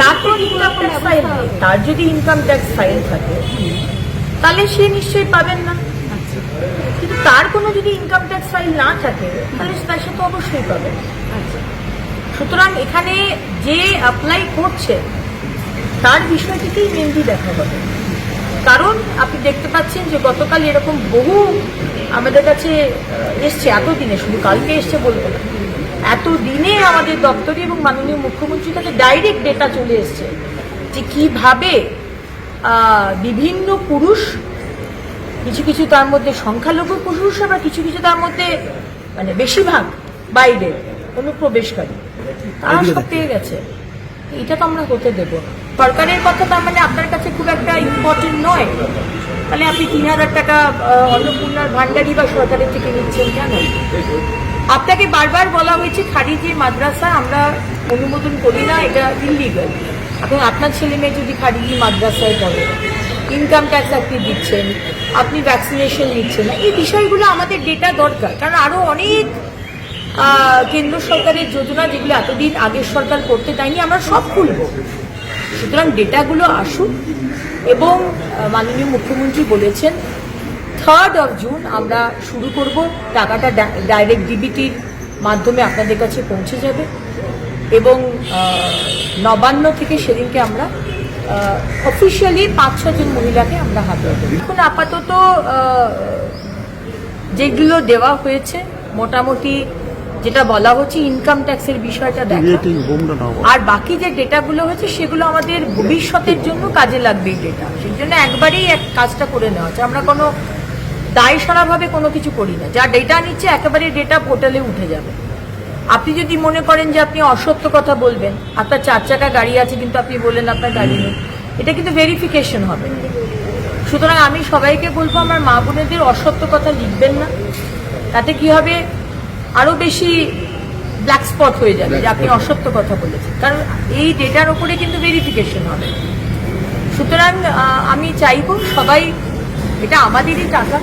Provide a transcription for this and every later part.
তার তো income tax file নেই। তার যদি ইনকাম ট্যাক্স ফাইল থাকে তাহলে সে নিশ্চয়ই পাবেন না, কিন্তু তার কোনো যদি ইনকাম ট্যাক্স ফাইল না থাকে তাহলে তার সাথে অবশ্যই পাবেন। সুতরাং এখানে যে অ্যাপ্লাই করছে তার বিষয়টিকেই মেনলি দেখা হবে। কারণ আপনি দেখতে পাচ্ছেন যে গতকাল এরকম বহু আমাদের কাছে এসছে, এতদিনে, শুধু কালকে এসছে বলবো না, এতদিনে আমাদের দপ্তরে এবং মাননীয় মুখ্যমন্ত্রীর কাছে ডাইরেক্ট ডেটা চলে এসছে যে কিভাবে বিভিন্ন পুরুষ, কিছু কিছু তার মধ্যে সংখ্যালঘু পুরুষ, আবার কিছু কিছু তার মধ্যে মানে বেশিরভাগ বাইরের অনুপ্রবেশকারী, তারা সব পেয়ে গেছে। এটা তো আমরা হতে দেব না। সরকারের কথা তার মানে আপনার কাছে খুব একটা ইম্পর্টেন্ট নয়, তাহলে আপনি ৩,০০০ টাকা অন্নপূর্ণার ভান্ডারি বা সরকারের থেকে নিচ্ছেন কেন? আপনাকে বারবার বলা হয়েছে খারিজি মাদ্রাসা আমরা অনুমোদন করি না, এটা ইলিগাল। এখন আপনার ছেলে মেয়ে যদি খারিজি মাদ্রাসায় পড়ে, ইনকাম ট্যাক্স আপনি দিচ্ছেন, আপনি ভ্যাকসিনেশন নিচ্ছেন না, এই বিষয়গুলো আমাদের ডেটা দরকার। কারণ আরও অনেক কেন্দ্র সরকারের যোজনা যেগুলো এতদিন আগের সরকার করতে দেয়নি, আমরা সব খুলব। সুতরাং ডেটাগুলো আসুক, এবং মাননীয় মুখ্যমন্ত্রী বলেছেন 3rd of June আমরা শুরু করব। টাকাটা ডাইরেক্ট ডিবিটির মাধ্যমে আপনাদের কাছে পৌঁছে যাবে, এবং নবান্ন থেকে সেদিনকে আমরা অফিসিয়ালি 5-6 জন মহিলাকে আমরা হাতে দেব। এখন আপাতত যেগুলো দেওয়া হয়েছে মোটামুটি যেটা বলা হচ্ছে ইনকাম ট্যাক্সের বিষয়টা দেখা, আর বাকি যে ডেটাগুলো হয়েছে সেগুলো আমাদের ভবিষ্যতের জন্য কাজে লাগবে। এই ডেটা সেই জন্য একবারেই কাজটা করে নেওয়া হচ্ছে। আমরা কোনো দায়সারাভাবে কোনো কিছু করি না। যা ডেটা নিচ্ছে একেবারে ডেটা পোর্টালে উঠে যাবে। আপনি যদি মনে করেন যে আপনি অসত্য কথা বলবেন, আপনার 4 চাকা গাড়ি আছে কিন্তু আপনি বললেন আপনার গাড়ি নেই, এটা কিন্তু ভেরিফিকেশন হবে। সুতরাং আমি সবাইকে বলবো আমার মা বোনেদের অসত্য কথা লিখবেন না। তাতে কি হবে, আরো বেশি ব্ল্যাক স্পট হয়ে যাবে যে আপনি অসত্য কথা বলেছেন, কারণ এই ডেটার ওপরে কিন্তু ভেরিফিকেশন হবে। সুতরাং আমি চাইবো সবাই, এটা আমাদেরই টাকা,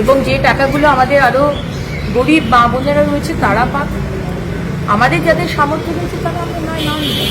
এবং যে টাকাগুলো আমাদের আরো গরিব মা বোনেরা রয়েছে তারা পাক, আমাদের যাদের সামর্থ্য রয়েছে তারা আমরা না নিই।